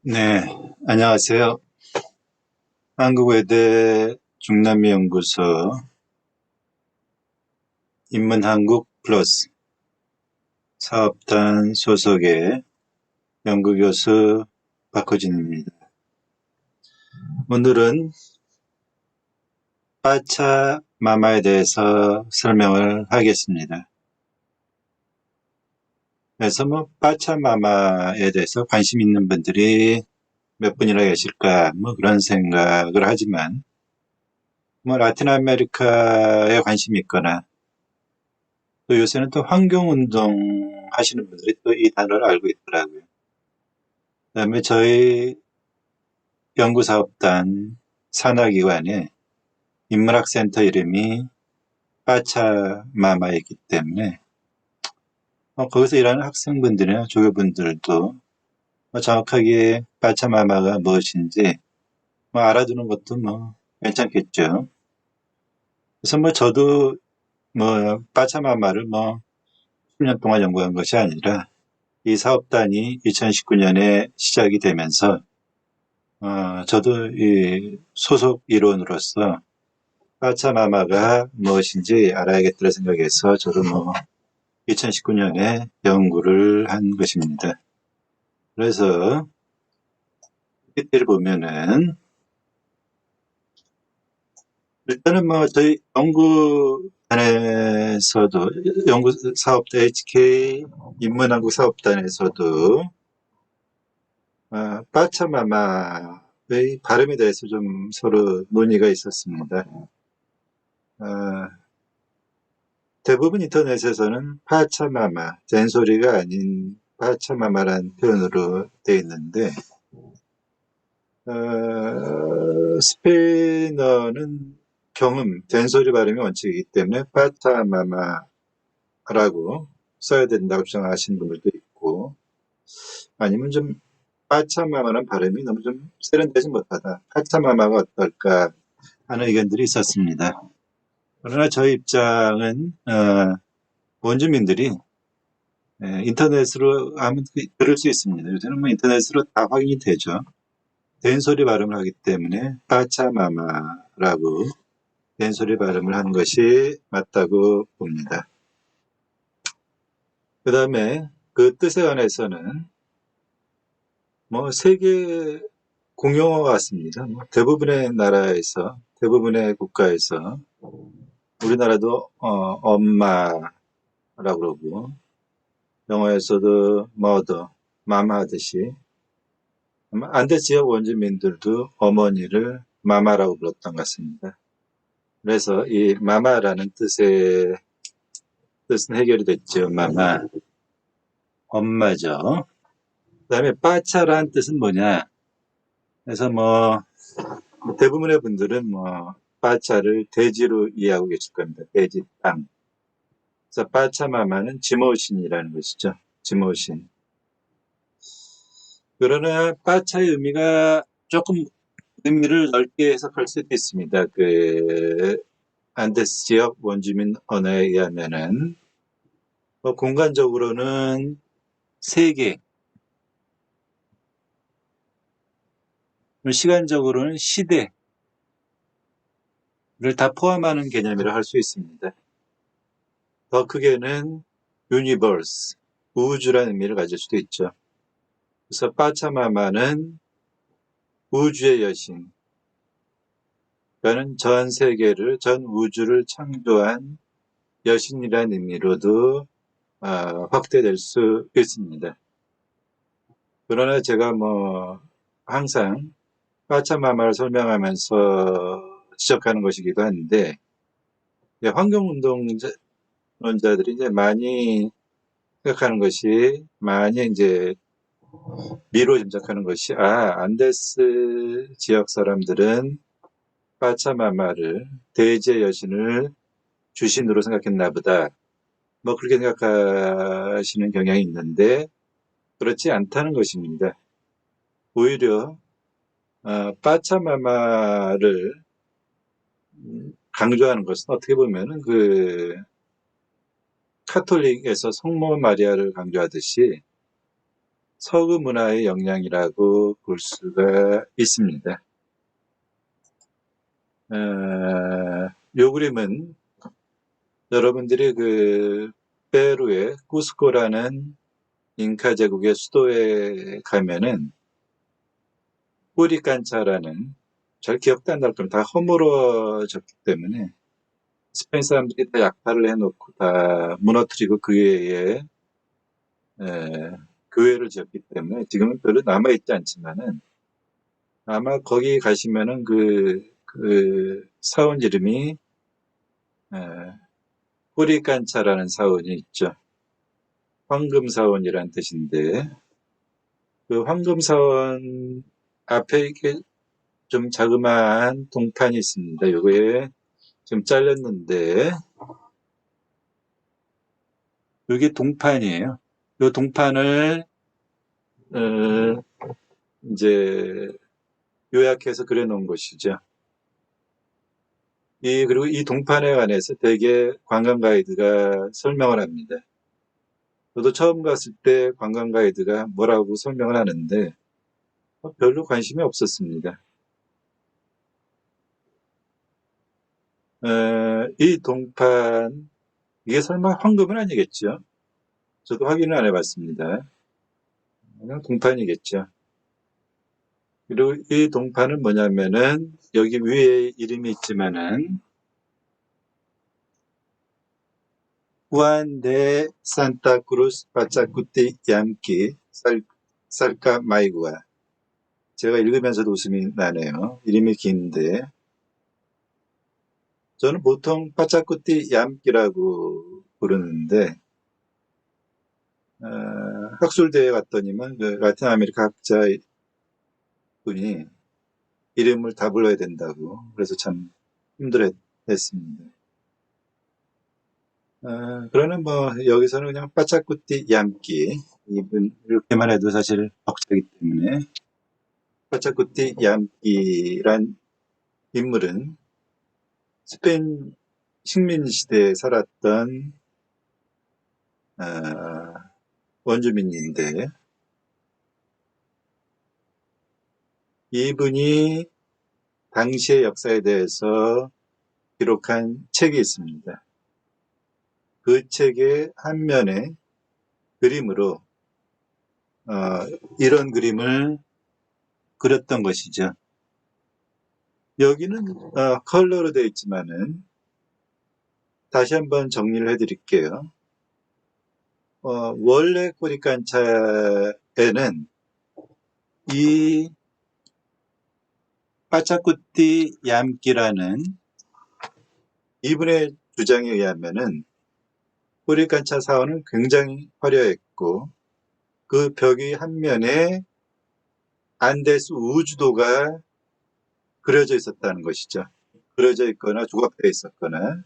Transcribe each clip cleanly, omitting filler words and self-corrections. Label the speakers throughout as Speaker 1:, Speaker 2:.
Speaker 1: 네, 안녕하세요. 한국외대 중남미연구소 인문한국 플러스 사업단 소속의 연구교수 박호진입니다. 오늘은 빠차마마에 대해서 설명을 하겠습니다. 그래서 빠차마마에 대해서 관심 있는 분들이 몇 분이나 계실까, 그런 생각을 하지만, 라틴 아메리카에 관심이 있거나, 또 요새는 또 환경운동 하시는 분들이 또 이 단어를 알고 있더라고요. 그다음에 저희 연구사업단 산하기관에 인문학센터 이름이 빠차마마이기 때문에 거기서 일하는 학생분들이나 조교분들도 정확하게 빠차마마가 무엇인지 알아두는 것도 괜찮겠죠. 그래서 저도 빠차마마를 10년 동안 연구한 것이 아니라 이 사업단이 2019년에 시작이 되면서 저도 이 소속 일원으로서 빠차마마가 무엇인지 알아야겠다는 생각에서 저도 2019년에 연구를 한 것입니다. 그래서 이때를 보면은 일단은 저희 연구단에서도 연구사업단 HK 인문한국 사업단에서도 빠차마마의 발음에 대해서 좀 서로 논의가 있었습니다. 대부분 인터넷에서는 파차마마, 잔소리가 아닌 파차마마라는 표현으로 되어 있는데, 스페인어는 경음, 잔소리 발음이 원칙이기 때문에 파차마마라고 써야 된다고 주장하시는 분들도 있고, 아니면 좀 파차마마라는 발음이 너무 좀 세련되지 못하다. 파차마마가 어떨까 하는 의견들이 있었습니다. 그러나 저희 입장은, 원주민들이 인터넷으로 하면 들을 수 있습니다. 요새는 인터넷으로 다 확인이 되죠. 된소리 발음을 하기 때문에 빠차마마라고 된소리 발음을 하는 것이 맞다고 봅니다. 그 다음에 그 뜻에 관해서는 세계 공용어 같습니다. 대부분의 나라에서, 대부분의 국가에서 우리나라도 엄마라고 그러고 영어에서도 mother, 마마 하듯이 안데 지역 원주민들도 어머니를 마마라고 불렀던 것 같습니다. 그래서 이 마마라는 뜻은 해결이 됐죠. 마마, 엄마죠. 그 다음에 빠차라는 뜻은 뭐냐? 그래서 대부분의 분들은 빠차를 돼지로 이해하고 계실 겁니다. 돼지 땅. 그래서 빠차마마는 지모신이라는 것이죠. 지모신. 그러나 빠차의 의미가 조금 의미를 넓게 해석할 수도 있습니다. 안데스 지역 원주민 언어에 의하면은 공간적으로는 세계, 시간적으로는 시대를 다 포함하는 개념이라 할 수 있습니다. 더 크게는 유니버스, 우주라는 의미를 가질 수도 있죠. 그래서 빠차마마는 우주의 여신, 그러니까 전 세계를, 전 우주를 창조한 여신이라는 의미로도 확대될 수 있습니다. 그러나 제가 항상 빠차마마를 설명하면서 지적하는 것이기도 한데, 환경운동론자들이 이제 많이 생각하는 것이, 많이 이제 미로 짐작하는 것이, 안데스 지역 사람들은 빠차마마를, 대지의 여신을 주신으로 생각했나 보다. 그렇게 생각하시는 경향이 있는데, 그렇지 않다는 것입니다. 오히려 빠차마마를 강조하는 것은 어떻게 보면은 카톨릭에서 성모 마리아를 강조하듯이 서구 문화의 영향이라고 볼 수가 있습니다. 요 그림은 여러분들이 그 페루의 쿠스코라는 잉카 제국의 수도에 가면은 뿌리칸차라는, 잘 기억도 안 날 겁니다. 다 허물어졌기 때문에 스페인 사람들이 다 약탈을 해놓고 다 무너뜨리고 그 외에 교회를 지었기 때문에 지금은 별로 남아있지 않지만은, 아마 거기 가시면은 그 사원 이름이 뿌리칸차라는 사원이 있죠. 황금사원이란 뜻인데, 그 황금사원 앞에 이렇게 좀 자그마한 동판이 있습니다. 요거에 좀 잘렸는데, 여기 동판이에요. 요 동판을 어, 이제 요약해서 그려놓은 것이죠. 그리고 이 동판에 관해서 되게 관광 가이드가 설명을 합니다. 저도 처음 갔을 때 관광 가이드가 뭐라고 설명을 하는데 별로 관심이 없었습니다. 이 동판, 이게 설마 황금은 아니겠죠? 저도 확인을 안 해봤습니다. 그냥 동판이겠죠. 그리고 이 동판은 뭐냐면은 여기 위에 이름이 있지만은 후안 데 산타 크루스 파차쿠티 얌키 살까 마이구아. 제가 읽으면서도 웃음이 나네요. 이름이 긴데 저는 보통 파차쿠티 얌키라고 부르는데 학술대회 갔더니만 그 라틴 아메리카 학자 분이 이름을 다 불러야 된다고, 그래서 참 힘들어했습니다. 그러나 뭐 여기서는 그냥 빠짜꾸띠 얌끼, 이분 이렇게만 해도 사실 벅차기 때문에 빠짜꾸띠 얌끼란 인물은 스페인 식민 시대에 살았던 원주민인데, 이분이 당시의 역사에 대해서 기록한 책이 있습니다. 그 책의 한 면에 그림으로 이런 그림을 그렸던 것이죠. 여기는 컬러로 되어 있지만은 다시 한번 정리를 해드릴게요. 원래 꼬리칸차에는 이 파차쿠티 얌끼라는 이분의 주장에 의하면은 꼬리칸차 사원은 굉장히 화려했고 그 벽의 한 면에 안데스 우주도가 그려져 있었다는 것이죠. 그려져 있거나 조각되어 있었거나.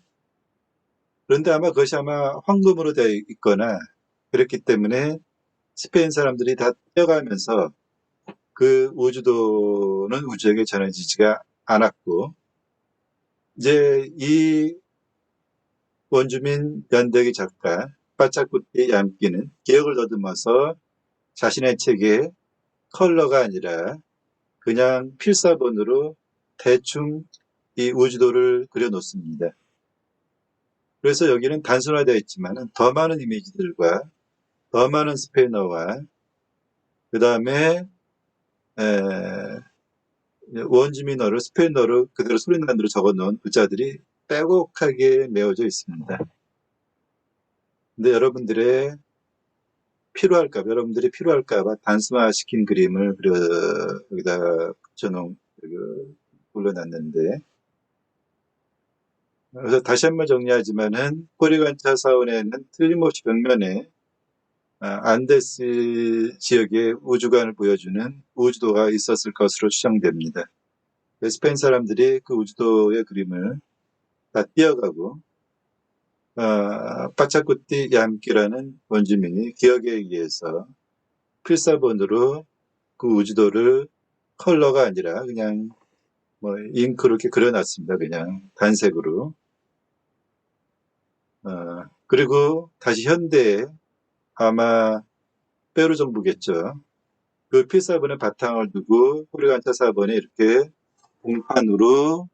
Speaker 1: 그런데 아마 그것이 아마 황금으로 되어 있거나 그랬기 때문에 스페인 사람들이 다 뛰어가면서 그 우주도는 우주에게 전해지지가 않았고, 이제 이 원주민 연대기 작가 빠짜꾸띠 얌끼는 기억을 더듬어서 자신의 책에 컬러가 아니라 그냥 필사본으로 대충 이 우주도를 그려놓습니다. 그래서 여기는 단순화되어 있지만 더 많은 이미지들과 더 많은 스페인어와 그 다음에 원주민어를 스페인어로 그대로 소리나는 대로 적어놓은 글자들이 빼곡하게 메워져 있습니다. 근데 여러분들이 필요할까봐 단순화시킨 그림을 여기다 붙여놓은, 올려놨는데, 그래서 다시 한번 정리하지만은 포리간차 사원에는 틀림없이 벽면에 안데스 지역의 우주관을 보여주는 우주도가 있었을 것으로 추정됩니다. 스페인 사람들이 그 우주도의 그림을 다 띄어가고 파차쿠티 얌끼라는 원주민이 기억에 의해서 필사본으로 그 우주도를 컬러가 아니라 그냥 뭐 잉크로 이렇게 그려놨습니다. 그냥 단색으로. 그리고 다시 현대에 아마 페루 정부겠죠. 그 필사본의 바탕을 두고 호리간차 사본에 이렇게 공판으로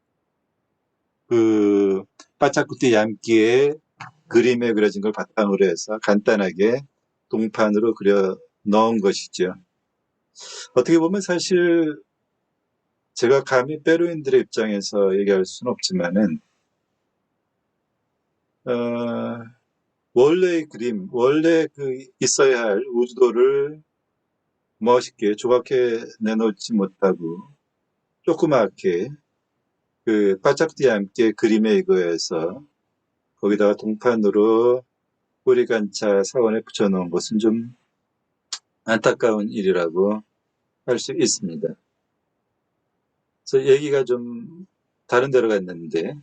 Speaker 1: 그 파차쿠티 얌기의 그림에 그려진 걸 바탕으로 해서 간단하게 동판으로 그려 넣은 것이죠. 어떻게 보면 사실 제가 감히 페루인들의 입장에서 얘기할 수는 없지만은 원래의 그림, 원래 그 있어야 할 우주도를 멋있게 조각해 내놓지 못하고 조그맣게 그 파차쿠티와 함께 그림에 이거에서 거기다가 동판으로 호리간차 사원에 붙여놓은 것은 좀 안타까운 일이라고 할 수 있습니다. 그래서 얘기가 좀 다른 데로 갔는데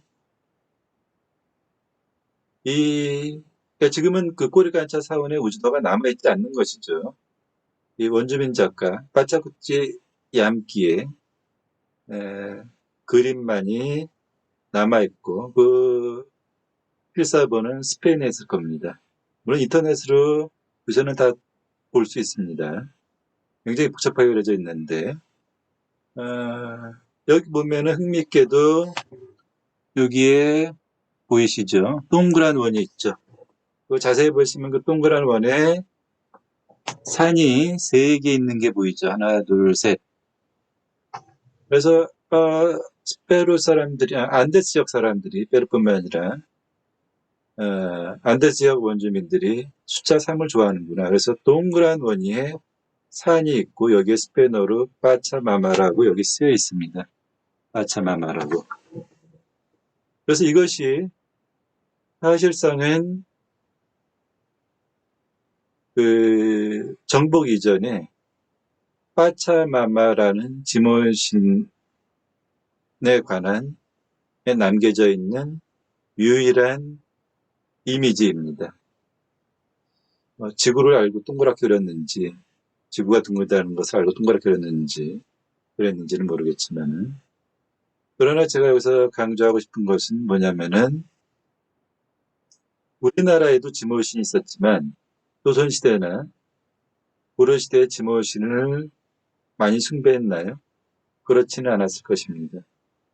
Speaker 1: 그러니까 지금은 그 호리간차 사원의 우주도가 남아있지 않는 것이죠. 이 원주민 작가 파차쿠티 얌기의 그림만이 남아있고 그 필사본은 스페인에 있을 겁니다. 물론 인터넷으로 우선은 다 볼 수 있습니다. 굉장히 복잡하게 그려져 있는데 여기 보면은 흥미있게도 여기에 보이시죠? 동그란 원이 있죠. 그 자세히 보시면 그 동그란 원에 산이 3개 있는 게 보이죠. 하나, 둘, 셋. 그래서 페루 사람들이 안데스 지역 사람들이 페루뿐만 아니라 안데스 지역 원주민들이 숫자 3을 좋아하는구나. 그래서 동그란 원위에 산이 있고 여기에 스페인어로 파차마마라고 여기 쓰여 있습니다. 파차마마라고. 그래서 이것이 사실상은 그 정복 이전에 파차마마라는 지모신에 관한 남겨져 있는 유일한 이미지입니다. 지구를 알고 동그랗게 그렸는지 지구가 둥글다는 것을 알고 동그랗게 그랬는지는 모르겠지만은 그러나 제가 여기서 강조하고 싶은 것은 뭐냐면은 우리나라에도 지모신이 있었지만 조선시대나 고려시대의 지모신을 많이 숭배했나요? 그렇지는 않았을 것입니다.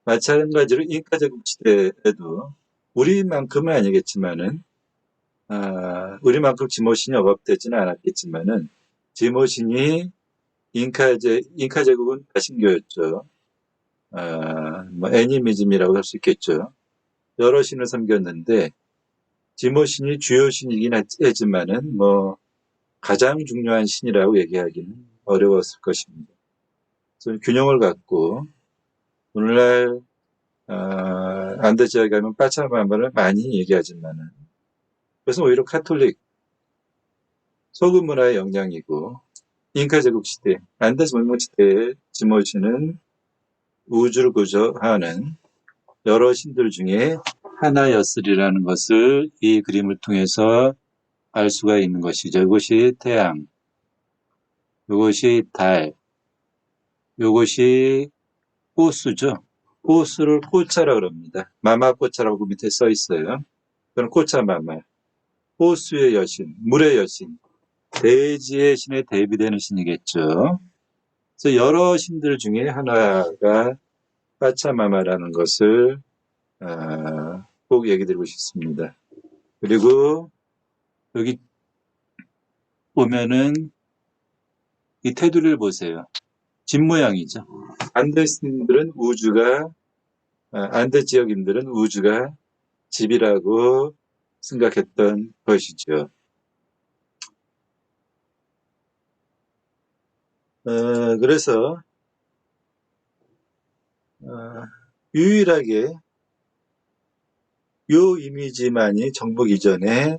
Speaker 1: 마찬가지로 잉카 제국 시대에도 우리만큼은 아니겠지만은 우리만큼 지모신이 억압되지는 않았겠지만은 지모신이 잉카 제국은 다신교였죠. 뭐 애니미즘이라고 할 수 있겠죠. 여러 신을 섬겼는데 지모신이 주요 신이긴 했지만은 뭐 가장 중요한 신이라고 얘기하기는 어려웠을 것입니다. 그래서 균형을 갖고 오늘날 안데 지역에 가면 파차마마를 많이 얘기하지만은 그래서 오히려 카톨릭 소금 문화의 영향이고 잉카 제국 시대 안데스 문명 시대의 지모신은 우주를 구조하는 여러 신들 중에 하나였으리라는 것을 이 그림을 통해서 알 수가 있는 것이죠. 이것이 태양, 이것이 달, 이것이 호수죠. 호수를 꽃차라 그럽니다. 마마꽃차라고 밑에 써 있어요. 그건 꽃차마마. 호수의 여신, 물의 여신, 대지의 신에 대비되는 신이겠죠. 그래서 여러 신들 중에 하나가 파차마마라는 것을 꼭 얘기 드리고 싶습니다. 그리고 여기 보면은 이 테두리를 보세요. 집 모양이죠. 안데스인들은 안데 지역인들은 우주가 집이라고 생각했던 것이죠. 그래서 유일하게 이 이미지만이 정복 이전에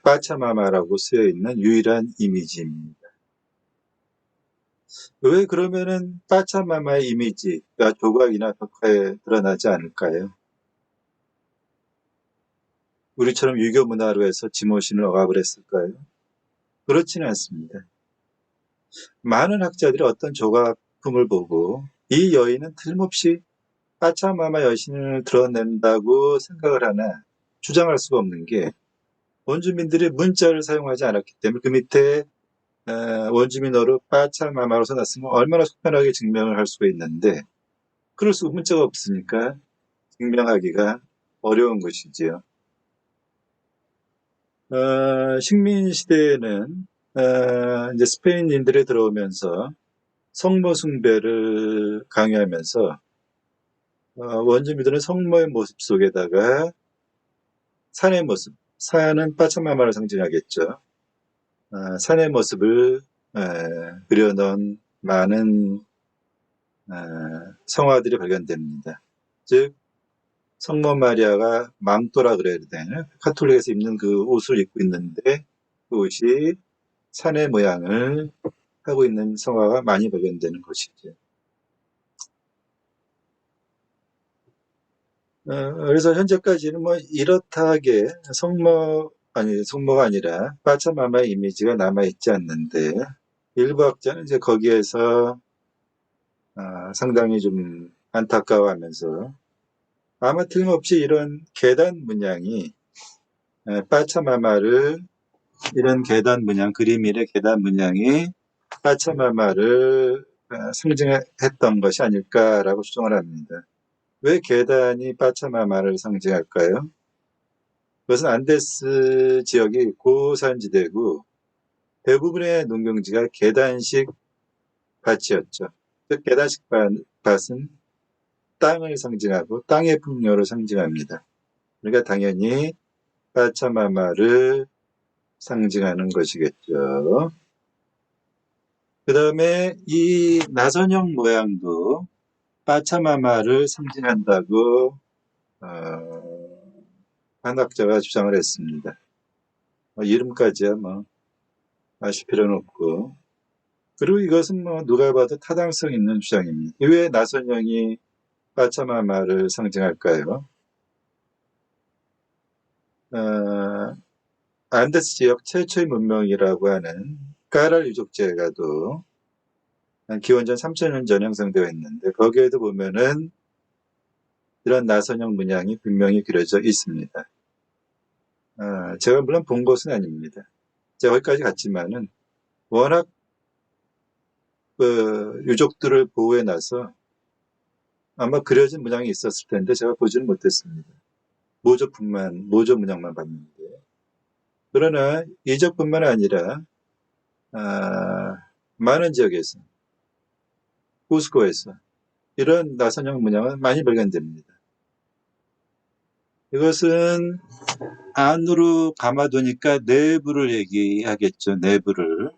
Speaker 1: 파차마마라고 쓰여 있는 유일한 이미지입니다. 왜 그러면은 파차마마의 이미지가 조각이나 벽화에 드러나지 않을까요? 우리처럼 유교 문화로 해서 지모신을 억압을 했을까요? 그렇지는 않습니다. 많은 학자들이 어떤 조각품을 보고 이 여인은 틀림없이 파차마마 여신을 드러낸다고 생각을 하나 주장할 수가 없는 게 원주민들이 문자를 사용하지 않았기 때문에 그 밑에 원주민어로 빠차마마로 써놨으면 얼마나 속편하게 증명을 할 수가 있는데 그럴 수가 문자가 없으니까 증명하기가 어려운 것이지요. 식민 시대에는 이제 스페인인들이 들어오면서 성모 숭배를 강요하면서 원주민들은 성모의 모습 속에다가 산의 모습, 산은 빠차마마를 상징하겠죠. 산의 모습을 그려놓은 많은 성화들이 발견됩니다. 즉 성모 마리아가 망토라 그래야 되나요? 카톨릭에서 입는 그 옷을 입고 있는데 그 옷이 산의 모양을 하고 있는 성화가 많이 발견되는 것이죠. 그래서 현재까지는 뭐 이렇다하게 성모가 아니라 빠차마마의 이미지가 남아있지 않는데 일부 학자는 이제 거기에서 상당히 좀 안타까워하면서 아마 틀림없이 이런 계단 문양이 빠차마마를 이런 계단 문양 그림일의 계단 문양이 빠차마마를 상징했던 것이 아닐까라고 추정을 합니다. 왜 계단이 빠차마마를 상징할까요? 그것은 안데스 지역이 고산지대고 대부분의 농경지가 계단식 밭이었죠. 즉 계단식 밭은 땅을 상징하고 땅의 풍요를 상징합니다. 그러니까 당연히 빠차마마를 상징하는 것이겠죠. 그 다음에 이 나선형 모양도 빠차마마를 상징한다고 한학자가 주장을 했습니다. 이름까지야 뭐 아실 필요는 없고 그리고 이것은 뭐 누가 봐도 타당성 있는 주장입니다. 왜 나선형이 빠차마마를 상징할까요? 안데스 지역 최초의 문명이라고 하는 까랄 유적지가도 기원전 3000년 전 형성되어 있는데 거기에도 보면은 이런 나선형 문양이 분명히 그려져 있습니다. 제가 물론 본 것은 아닙니다. 제가 거기까지 갔지만은 워낙 그 유적들을 보호해놔서 아마 그려진 문양이 있었을 텐데 제가 보지는 못했습니다. 모조 문양만 봤는데. 그러나 이적뿐만 아니라 많은 지역에서 쿠스코에서 이런 나선형 문양은 많이 발견됩니다. 이것은 안으로 감아두니까 내부를 얘기하겠죠. 내부를.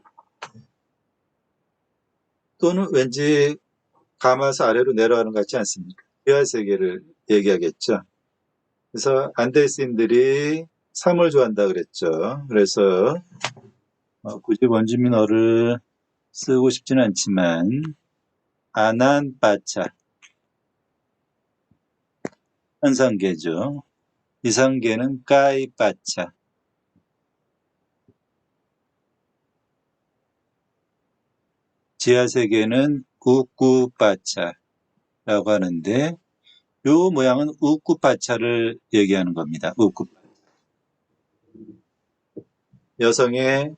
Speaker 1: 또는 왠지 감아서 아래로 내려가는 것 같지 않습니까? 지하 세계를 얘기하겠죠. 그래서 안데스인들이 삶을 좋아한다 그랬죠. 그래서 굳이 원주민어를 쓰고 싶지는 않지만 아난빠차 현상계죠. 이상계는 까이빠차 지하세계는 우꾸빠차라고 하는데 요 모양은 우꾸빠차를 얘기하는 겁니다. 우꾸빠차. 여성의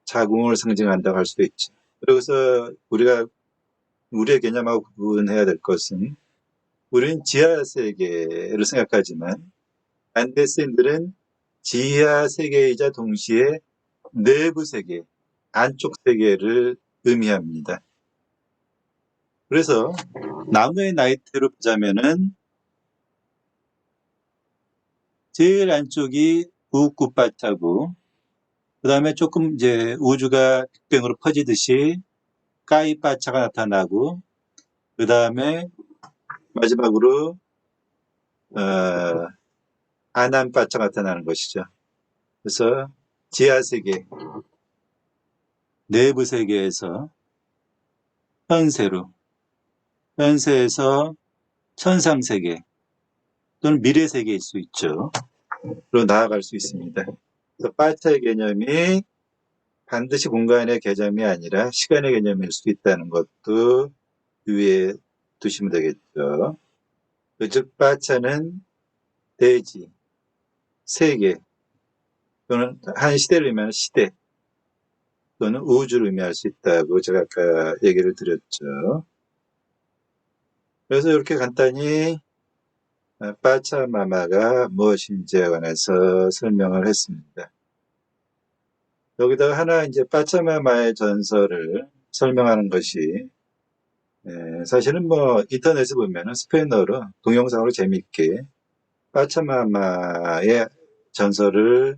Speaker 1: 자궁을 상징한다고 할 수도 있죠. 그래서 우리의 개념하고 구분해야 될 것은 우리는 지하세계를 생각하지만 안데스인들은 지하세계이자 동시에 내부세계, 안쪽 세계를 의미합니다. 그래서 나무의 나이테로 보자면은 제일 안쪽이 우꾸빠차고 그 다음에 조금 이제 우주가 빅뱅으로 퍼지듯이 까이빠차가 나타나고 그 다음에 마지막으로 아난빠차가 나타나는 것이죠. 그래서 지하세계, 내부세계에서 현세에서 천상세계 또는 미래세계일 수 있죠. 로 나아갈 수 있습니다. 그래서 빠차의 개념이 반드시 공간의 개념이 아니라 시간의 개념일 수 있다는 것도 유의해 두시면 되겠죠. 즉 빠차는 대지, 세계, 또는 한 시대를 의미하는 시대 또는 우주를 의미할 수 있다고 제가 아까 얘기를 드렸죠. 그래서 이렇게 간단히 빠차마마가 무엇인지에 관해서 설명을 했습니다. 여기다가 하나 이제 빠차마마의 전설을 설명하는 것이 사실은 뭐 인터넷에 보면은 스페인어로 동영상으로 재미있게 빠차마마의 전설을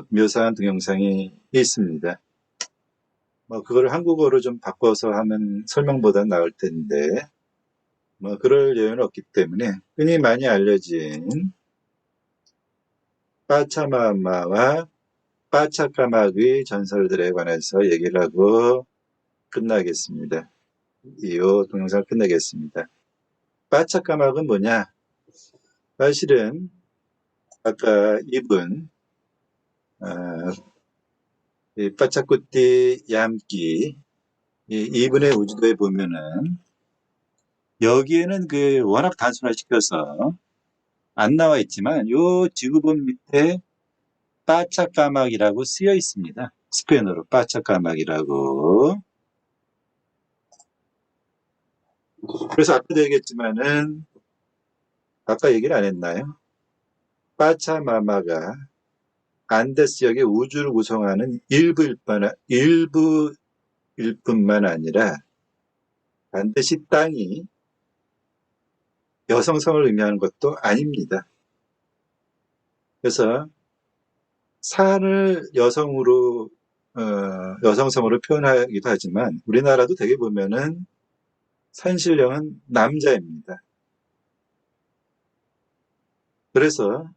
Speaker 1: 묘사한 동영상이 있습니다. 뭐 그걸 한국어로 좀 바꿔서 하면 설명보다 나을 텐데 뭐 그럴 여유는 없기 때문에 흔히 많이 알려진 빠차마마와 빠차까마귀 전설들에 관해서 얘기를 하고 끝나겠습니다. 이 동영상을 끝내겠습니다. 빠차까마귀는 뭐냐? 사실은 아까 이분 이 빠차꾸띠 얌끼 이분의 우주도에 보면은 여기에는 그 워낙 단순화시켜서 안 나와 있지만 요 지구본 밑에 빠차까마귀라고 쓰여 있습니다. 스페인어로 빠차까마귀라고. 그래서 아까도 얘기했지만은 아까 얘기를 안 했나요? 빠차마마가 안데스 지역의 우주를 구성하는 일부일 뿐만 아니라 반드시 땅이 여성성을 의미하는 것도 아닙니다. 그래서 산을 여성성으로 표현하기도 하지만 우리나라도 되게 보면은 산신령은 남자입니다. 그래서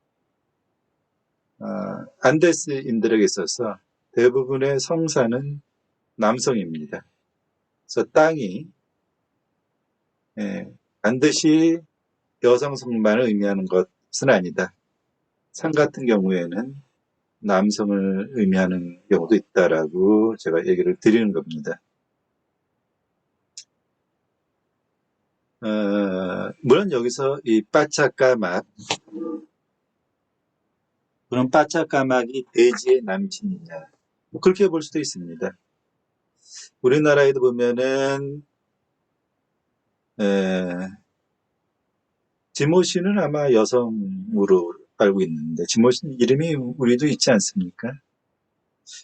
Speaker 1: 안데스인들에게 있어서 대부분의 성산은 남성입니다. 그래서 땅이 반드시 여성성만을 의미하는 것은 아니다. 산 같은 경우에는 남성을 의미하는 경우도 있다라고 제가 얘기를 드리는 겁니다. 물론 여기서 이 빠차까막 그럼 빠차까막이 돼지의 남친이냐 뭐 그렇게 볼 수도 있습니다. 우리나라에도 보면은 지모씨는 아마 여성으로 알고 있는데 지모씨 이름이 우리도 있지 않습니까?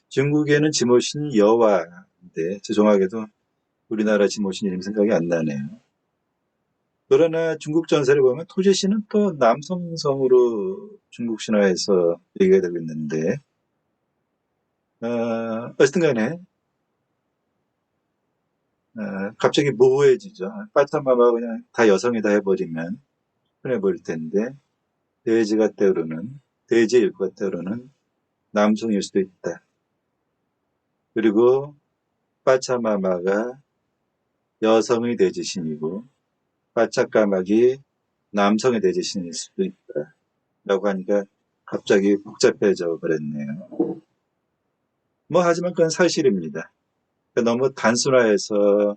Speaker 1: 중국에는 지모씨는 여화인데 죄송하게도 우리나라 지모씨 이름 생각이 안 나네요. 그러나 중국 전설에 보면 토제씨는 또 남성성으로 중국 신화에서 얘기가 되고 있는데 어쨌든 간에 갑자기 모호해지죠. 빠참마마 그냥 다 여성이다 해버리면 편해버릴 텐데 돼지가 때로는 돼지의 일부가 때로는 남성일 수도 있다. 그리고 빠차마마가 여성의 돼지신이고 빠차까마귀 남성의 돼지신일 수도 있다. 라고 하니까 갑자기 복잡해져 버렸네요. 뭐 하지만 그건 사실입니다. 너무 단순화해서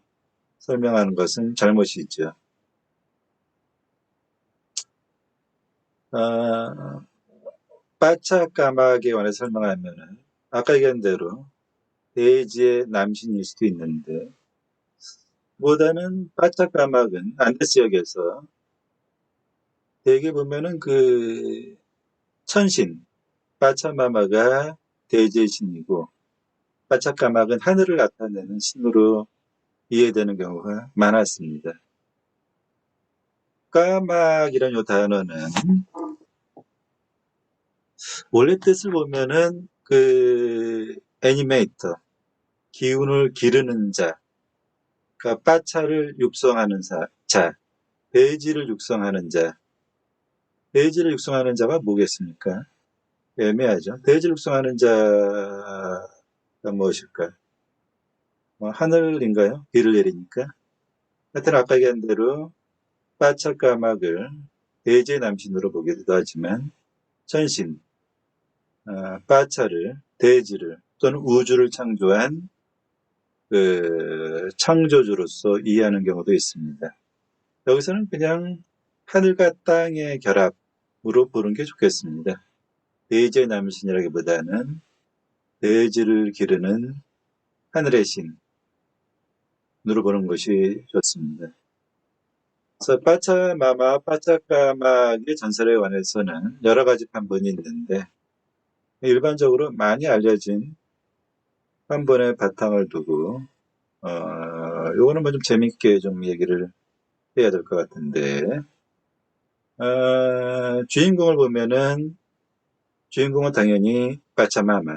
Speaker 1: 설명하는 것은 잘못이죠. 빠차까마귀에 관해 설명하면은 아까 얘기한 대로 돼지의 남신일 수도 있는데 보다는 빠차까막은 안데스 지역에서 대개 보면은 그 천신 빠차마마가 돼지의 신이고 빠차까막은 하늘을 나타내는 신으로 이해되는 경우가 많았습니다. 까막이라는 요 단어는 원래 뜻을 보면은 그 애니메이터 기운을 기르는 자 그러니까 빠차를 육성하는 자 돼지를 육성하는 자 돼지를 육성하는 자가 뭐겠습니까? 애매하죠. 돼지를 육성하는 자가 무엇일까? 하늘인가요? 비를 내리니까? 하여튼 아까 얘기한 대로 빠차까막을 돼지의 남신으로 보기도 하지만 천신, 빠차를, 돼지를 또는 우주를 창조한 그 창조주로서 이해하는 경우도 있습니다. 여기서는 그냥 하늘과 땅의 결합으로 보는 게 좋겠습니다. 대지의 남신이라기보다는 대지를 기르는 하늘의 신으로 보는 것이 좋습니다. 그래서 빠차마마, 빠차까마의 전설에 관해서는 여러 가지 판본이 있는데 일반적으로 많이 알려진 판본의 바탕을 두고 요거는 뭐 좀 재밌게 좀 얘기를 해야 될 것 같은데 주인공을 보면은 주인공은 당연히 빠차마마,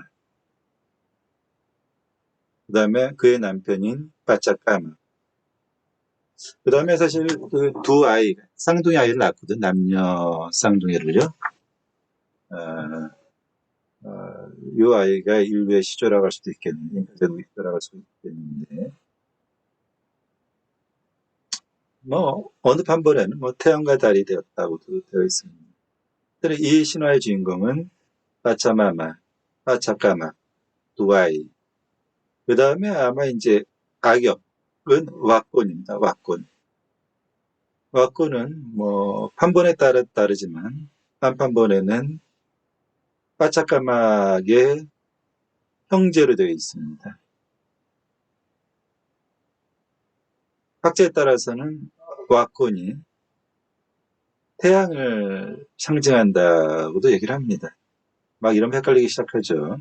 Speaker 1: 그 다음에 그의 남편인 빠차까마, 그 다음에 사실 그 두 아이, 쌍둥이 아이를 낳거든, 남녀 쌍둥이를요. 이 아이가 인류의 시조라고 할 수도 있겠는데, 인간의 시조라고 할 수도 있겠는데, 뭐 어느 판본에는 뭐 태양과 달이 되었다고도 되어 있습니다. 이 신화의 주인공은 빠차마마, 빠차까마, 두 아이. 그 다음에 아마 이제 악역은 왁곤입니다. 왁곤. 왁곤은 뭐 판본에 따라 다르지만 한 판본에는 빠차까마의 형제로 되어 있습니다. 학자에 따라서는 왁곤이 태양을 상징한다고도 얘기를 합니다. 막 이러면 헷갈리기 시작하죠.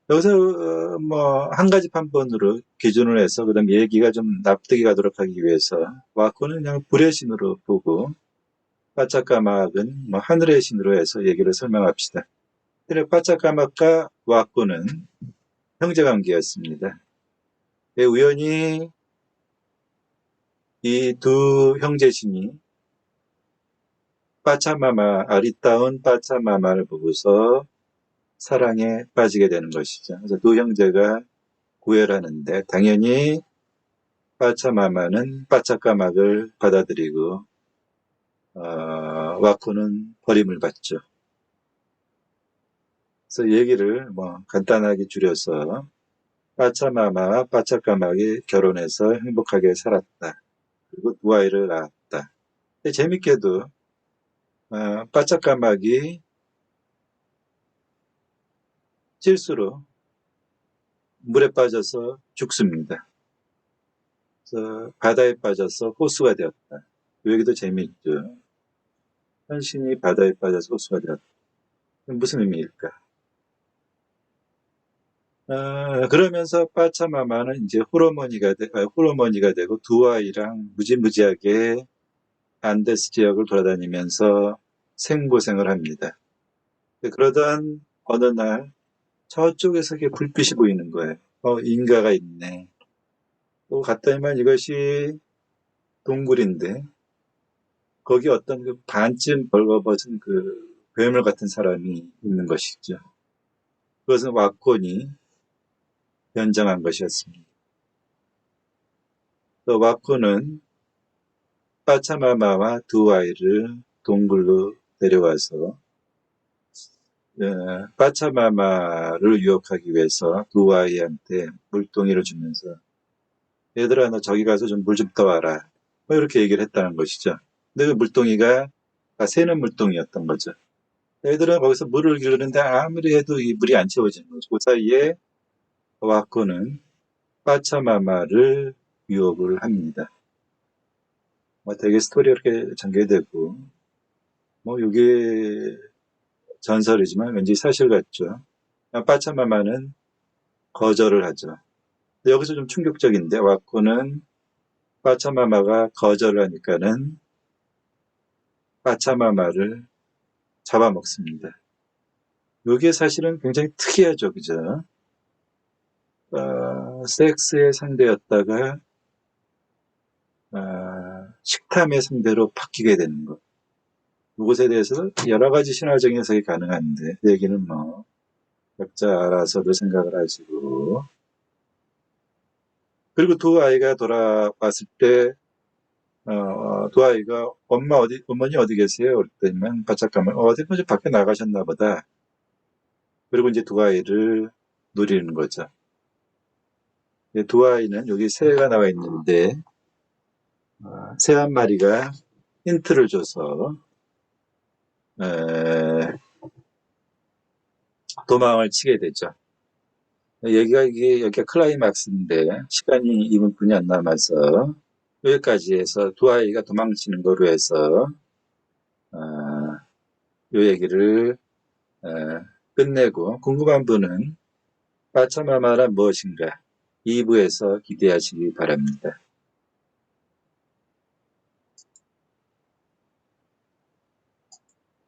Speaker 1: 여기서 뭐 한 가지 판본으로 기준을 해서 그다음 얘기가 좀 납득이 가도록 하기 위해서 왁곤은 그냥 불의 신으로 보고 빠차까막은 뭐 하늘의 신으로 해서 얘기를 설명합시다. 빠차까막과 왁곤은 형제관계였습니다. 우연히 이 두 형제신이 빠차마마, 아리따운 빠차마마를 보고서 사랑에 빠지게 되는 것이죠. 그래서 두 형제가 구애를 하는데 당연히 빠차마마는 빠차까막을 받아들이고 와코는 버림을 받죠. 그래서 얘기를 뭐 간단하게 줄여서 빠차마마와 빠차까막이 결혼해서 행복하게 살았다. 그리고 두 아이를 낳았다. 근데 재밌게도 빠차까막이 실수로 물에 빠져서 죽습니다. 그래서 바다에 빠져서 호수가 되었다. 이 얘기도 재미있죠. 현신이 바다에 빠져서 호수가 되었다. 무슨 의미일까? 그러면서 빠차마마는 이제 홀어머니가 되고 두 아이랑 무지무지하게 안데스 지역을 돌아다니면서 생고생을 합니다. 그러던 어느 날 저쪽에서 불빛이 보이는 거예요. 인가가 있네. 또 갔더니만 이것이 동굴인데 거기 어떤 그 반쯤 벌거벗은 그 괴물 같은 사람이 있는 것이죠. 그것은 왁곤이 변장한 것이었습니다. 또 왁곤은 빠차마마와 두 아이를 동굴로 데려와서 빠차마마를 유혹하기 위해서 두 아이한테 물동이를 주면서 얘들아 너 저기 가서 좀 물 좀 떠와라 뭐 이렇게 얘기를 했다는 것이죠. 근데 그 물동이가 새는 물동이었던 거죠. 애들은 거기서 물을 기르는데 아무리 해도 이 물이 안 채워지는 거죠. 그 사이에 왁코는 빠차마마를 유혹을 합니다. 뭐 되게 스토리가 이렇게 전개되고 뭐 이게 전설이지만 왠지 사실 같죠. 빠차마마는 거절을 하죠. 여기서 좀 충격적인데 왁코는 빠차마마가 거절을 하니까는 빠차마마를 잡아먹습니다. 이게 사실은 굉장히 특이하죠. 그죠? 섹스의 상대였다가 식탐의 상대로 바뀌게 되는 것. 이것에 대해서 여러 가지 신화적인 해석이 가능한데 그 얘기는 뭐 각자 알아서도 생각을 하시고 그리고 두 아이가 돌아왔을 때 두 아이가 어머니 어디 계세요? 그랬더니만 바짝 가면 어디 먼저 밖에 나가셨나 보다. 그리고 이제 두 아이를 누리는 거죠. 두 아이는 여기 새가 나와 있는데 새 한 마리가 힌트를 줘서 도망을 치게 되죠. 여기가 클라이막스인데 시간이 2분뿐이 안 남아서 여기까지 해서 두 아이가 도망치는 거로 해서 이 얘기를 끝내고 궁금한 분은 빠차마마란 무엇인가 2부에서 기대하시기 바랍니다.